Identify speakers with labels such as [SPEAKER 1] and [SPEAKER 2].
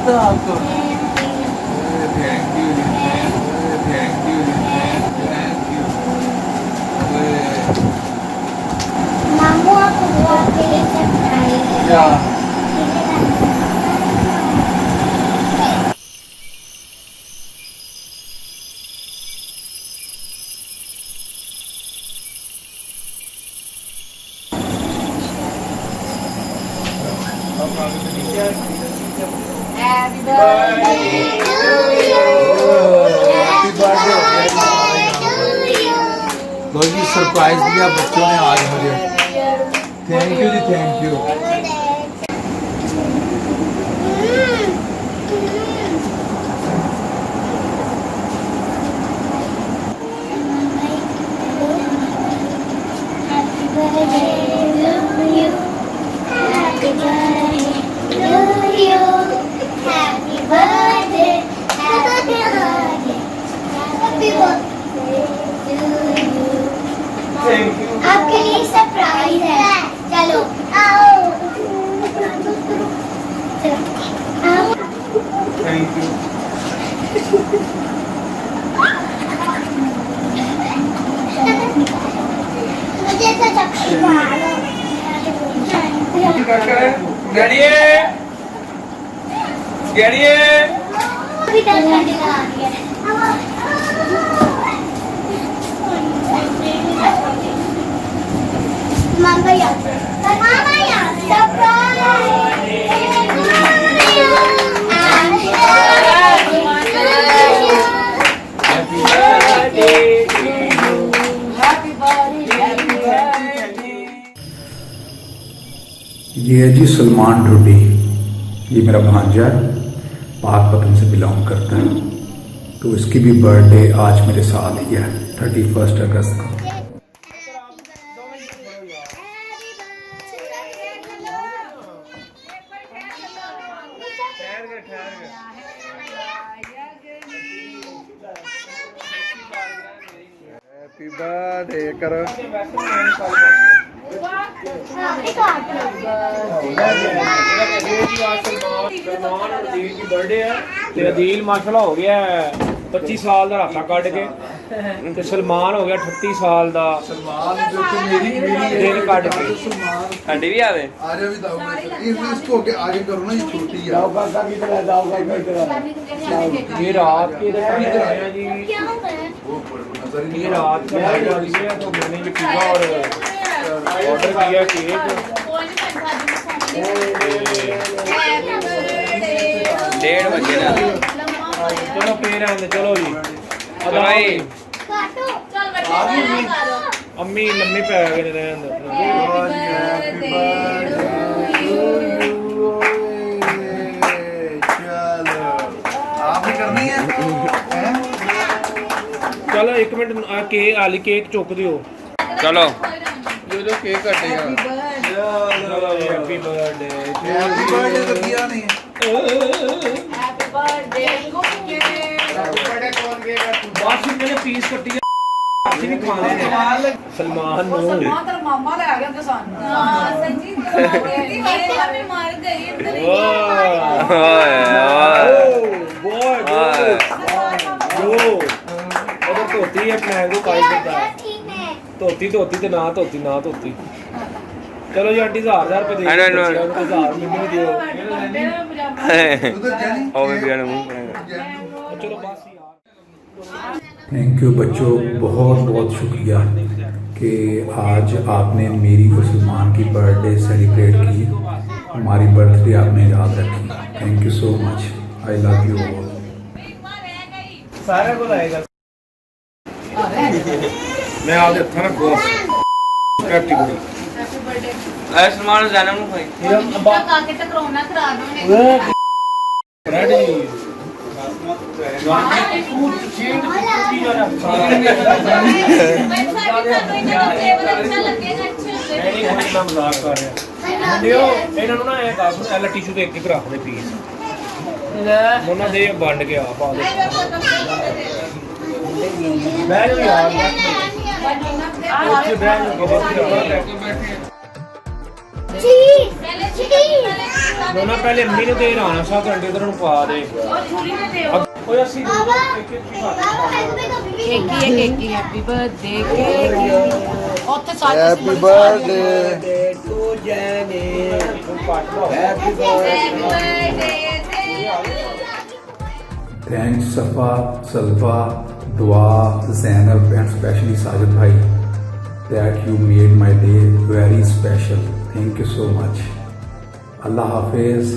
[SPEAKER 1] पता आपको? Thank you thank you thank you.
[SPEAKER 2] मामू आपको आपके लिए सरप्राइज है।
[SPEAKER 1] क्या?
[SPEAKER 2] Happy birthday to you. Happy birthday to you.
[SPEAKER 1] लो जी सरप्राइज दिया बच्चों ने आज मुझे। थैंक यू जी thank you.
[SPEAKER 2] Happy birthday to you. Happy birthday to you. Happy birthday. Happy birthday. Happy birthday to you.
[SPEAKER 1] Thank you.
[SPEAKER 2] आपके लिए सरप्राइज है। चलो आओ आओ।
[SPEAKER 1] Thank you.
[SPEAKER 2] मुझे तो चक्कर मारो।
[SPEAKER 1] गड़िए गड़िए।
[SPEAKER 2] अभी तक ठंडी लगा दिया। मामा यार
[SPEAKER 3] ये है जी सलमान ढूडी। ये मेरा भांजा है, पाकपतन से बिलोंग करता है। तो इसकी भी बर्थडे आज मेरे साथ ही है 31 अगस्त को।
[SPEAKER 1] हैप्पी बर्थडे करो।
[SPEAKER 4] बर्थडे है ते अदील माशाल्लाह हो गया 25 साल का राता कट के ते सलमान हो गया 38 साल का
[SPEAKER 1] सलमान जो कि मेरी
[SPEAKER 4] दिन कट के
[SPEAKER 5] अंडे भी आवे
[SPEAKER 1] आजा भी दाऊंगा इसको के आगे करो ना ये छोटी है।
[SPEAKER 4] ये रात के टाइम है जी,
[SPEAKER 1] वो नजर ही
[SPEAKER 4] ये
[SPEAKER 1] नहीं
[SPEAKER 4] रात का टाइम है तो मैंने ये पिज़्ज़ा और ऑर्डर किया केक।
[SPEAKER 5] 1:30 बजे ना
[SPEAKER 4] चलो पे रहने चलो जी
[SPEAKER 5] भाई
[SPEAKER 4] अम्मी लम्मी पै गए ने रहने
[SPEAKER 1] चलो आप ही करनी है हैं?
[SPEAKER 4] चलो एक मिनट केक आली केक चुक दियो।
[SPEAKER 5] चलो
[SPEAKER 1] जो केक कटेगा।
[SPEAKER 4] हैप्पी बर्थडे
[SPEAKER 1] हैप्पी बर्थडे तो किया नहीं।
[SPEAKER 4] बस मैंने पीस कटी ਅਸੀਂ ਵੀ ਖਾਣੇ ਨੇ ਸਲਮਾਨ ਨੂੰ
[SPEAKER 6] ਤੇਰਾ ਮਾਮਾ ਲੈ ਗਿਆ ਤੇ ਸਾਨੂੰ ਹਾਂ ਸੱਚੀ ਇਹ ਮੈਂ ਮਾਰ ਗਈ ਅੰਦਰ ਹੀ
[SPEAKER 4] ਉਹਦਾ ਧੋਤੀ ਹੈ ਮੈਂਗੋ ਪਾਈ ਕਰਦਾ ਧੋਤੀ ਤੇ ਨਾ ਧੋਤੀ ਚਲੋ ਜੀ ਆਂਟੀ 1000 ਰੁਪਏ ਦੇ ਦਿਓ 1000 ਮੈਨੂੰ ਦਿਓ
[SPEAKER 1] उधर जानी
[SPEAKER 5] ओवे भी आने मुंह करेंगे
[SPEAKER 4] चलो बस यार।
[SPEAKER 3] थैंक यू बच्चों, बहुत बहुत शुक्रिया कि आज आपने मेरी और सलमान की बर्थडे सेलिब्रेट की, हमारी बर्थडे आपने याद रखी। Thank you so much, I love you all.
[SPEAKER 4] सारे को लाएगा मैं आज हत्था रखो हैप्पी बर्थडे
[SPEAKER 5] ऐसे सलमान जाना मुंह भाई
[SPEAKER 6] का के टकराਉਣਾ ਕਰਾ ਦੋ ਨੇ
[SPEAKER 4] रेडी मजाक कर रहा ਇਹਨਾਂ ਨੂੰ ਨਾ ਇਹ ਦੱਸ ਐਲ ਟਿਸ਼ੂ ਤੇ ਇੱਕ ਇੱਕ ਰੱਖ ਦੇ ਪੀਸ ਉਹਨਾਂ ਦੇ ਵੰਡ ਕੇ ਆ ਪਾ ਦੇ ਬਹਿ ਜਾ ਯਾਰ ਉੱਥੇ ਬਹਿ ਜਾ
[SPEAKER 2] चीज
[SPEAKER 4] ਦੋਨਾਂ ਪਹਿਲੇ ਅੰਮੀ ਨੂੰ ਦੇ ਰਾਣਾ ਸਾਹਿਬ ਤੇ ਅੰਡੇ ਨੂੰ ਪਾ ਦੇ ਓਏ ਅਸੀਂ
[SPEAKER 2] बाबा
[SPEAKER 4] ਇੱਕ ਇੱਕ
[SPEAKER 6] ਕੇਕੀ ਹੈਪੀ ਬਰਥਡੇ ਕੇਕੀ ਉੱਥੇ ਸਾਰੇ
[SPEAKER 1] happy birthday
[SPEAKER 4] to Jenny
[SPEAKER 1] happy birthday
[SPEAKER 3] Thanks Safa, Salva, Dua, Zainab and especially Sajid Bhai that you made my day very special. Thank you so much. Allah Hafiz.